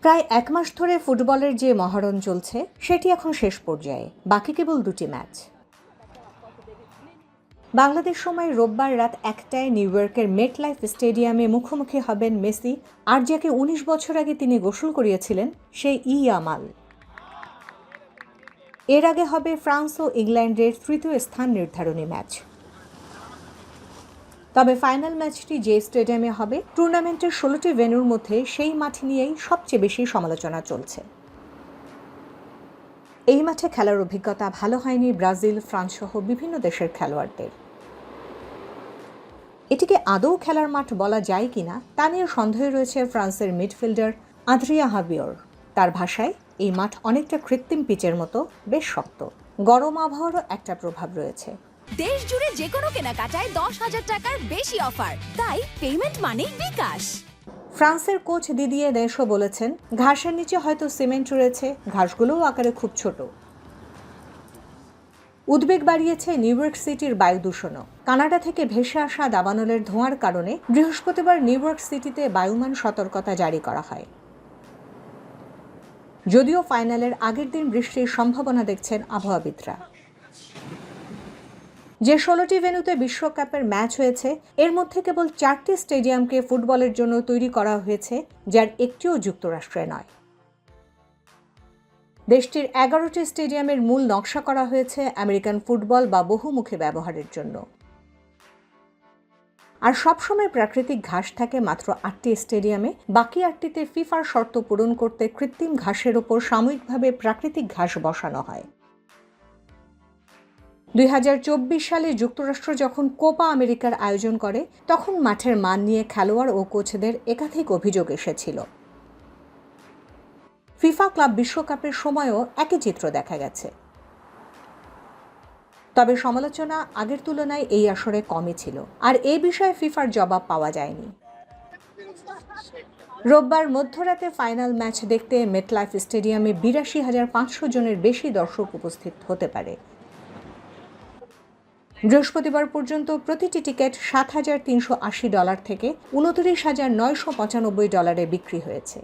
প্রায় এক মাস ধরে ফুটবলের যে মহারণ চলছে সেটি এখন শেষ পর্যায়ে, বাকি কেবল দুটি ম্যাচ। বাংলাদেশ সময় রোববার রাত 1টায় নিউ ইয়র্কের মেটলাইফ স্টেডিয়ামে মুখোমুখি হবেন মেসি আর যাকে 19 বছর আগে তিনি গোসল করিয়েছিলেন সেই ইয়ামাল। এর আগে হবে ফ্রান্স ও ইংল্যান্ডের তৃতীয় স্থান নির্ধারণী ম্যাচ। তবে ফাইনাল ম্যাচটি যে স্টেডিয়ামে হবে টুর্নামেন্টের 16টি ভেন্যুর মধ্যে সেই মাঠ নিয়েই সবচেয়ে বেশি সমালোচনা চলছে। এই মাঠে খেলার অভিজ্ঞতা ভালো হয়নি ব্রাজিল, ফ্রান্স সহ বিভিন্ন দেশের খেলোয়াড়দের। এটিকে আদৌ খেলার মাঠ বলা যায় কিনা তা নিয়ে সন্দেহ রয়েছে ফ্রান্সের মিডফিল্ডার আদ্রিয়া হাবিওর। তার ভাষায় এই মাঠ অনেকটা কৃত্রিম পিচের মতো, বেশ শক্ত। গরম আবহাওয়ারও একটা প্রভাব রয়েছে। দেশ জুড়ে যে কোনো কেনাকাটায় 10,000 টাকার বেশি অফার, তাই পেমেন্ট মানেই বিকাশ। ফ্রান্সের কোচ দিদিয়ে দেশও বলেছেন, ঘাসের নিচে হয়তো সিমেন্ট রয়েছে, ঘাসগুলোও আকারে খুব ছোট। উদ্বেগ বাড়িয়েছে নিউ ইয়র্ক সিটির বায়ু দূষণও। কানাডা থেকে ভেসে আসা দাবানলের ধোঁয়ার কারণে বৃহস্পতিবার নিউ ইয়র্ক সিটিতে বায়ুমান সতর্কতা জারি করা হয়। যদিও ফাইনালের আগের দিন বৃষ্টির সম্ভাবনা দেখছেন আবহাওয়াবিদরা। যে 16টি ভেন্যুতে বিশ্বকাপের ম্যাচ হয়েছে এর মধ্যে কেবল 4টি স্টেডিয়ামকে ফুটবলের জন্য তৈরি করা হয়েছে, যার একটিও যুক্তরাষ্ট্রে নয়। দেশটির 11টি স্টেডিয়ামের মূল নকশা করা হয়েছে আমেরিকান ফুটবল বা বহুমুখী ব্যবহারের জন্য। আর সবসময় প্রাকৃতিক ঘাস থাকে মাত্র 8টি স্টেডিয়ামে, বাকি 8টিতে ফিফার শর্ত পূরণ করতে কৃত্রিম ঘাসের ওপর সাময়িকভাবে প্রাকৃতিক ঘাস বসানো হয়। 2024 সালে যুক্তরাষ্ট্র যখন কোপা আমেরিকার আয়োজন করে তখন মাঠের মান নিয়ে খেলোয়াড় ও কোচদের একাধিক অভিযোগ এসেছিল। ফিফা ক্লাব বিশ্বকাপের সময়ও একই চিত্র দেখা গেছে। তবে সমালোচনা আগের তুলনায় এই আসরে কমই ছিল, আর এই বিষয়ে ফিফার জবাব পাওয়া যায়নি। রোববার মধ্যরাতে ফাইনাল ম্যাচ দেখতে মেটলাইফ স্টেডিয়ামে 82,500 জনের বেশি দর্শক উপস্থিত হতে পারে। বৃহস্পতিবার পর্যন্ত প্রতিটি টিকিট $7,380 থেকে $29,995 বিক্রি হয়েছে।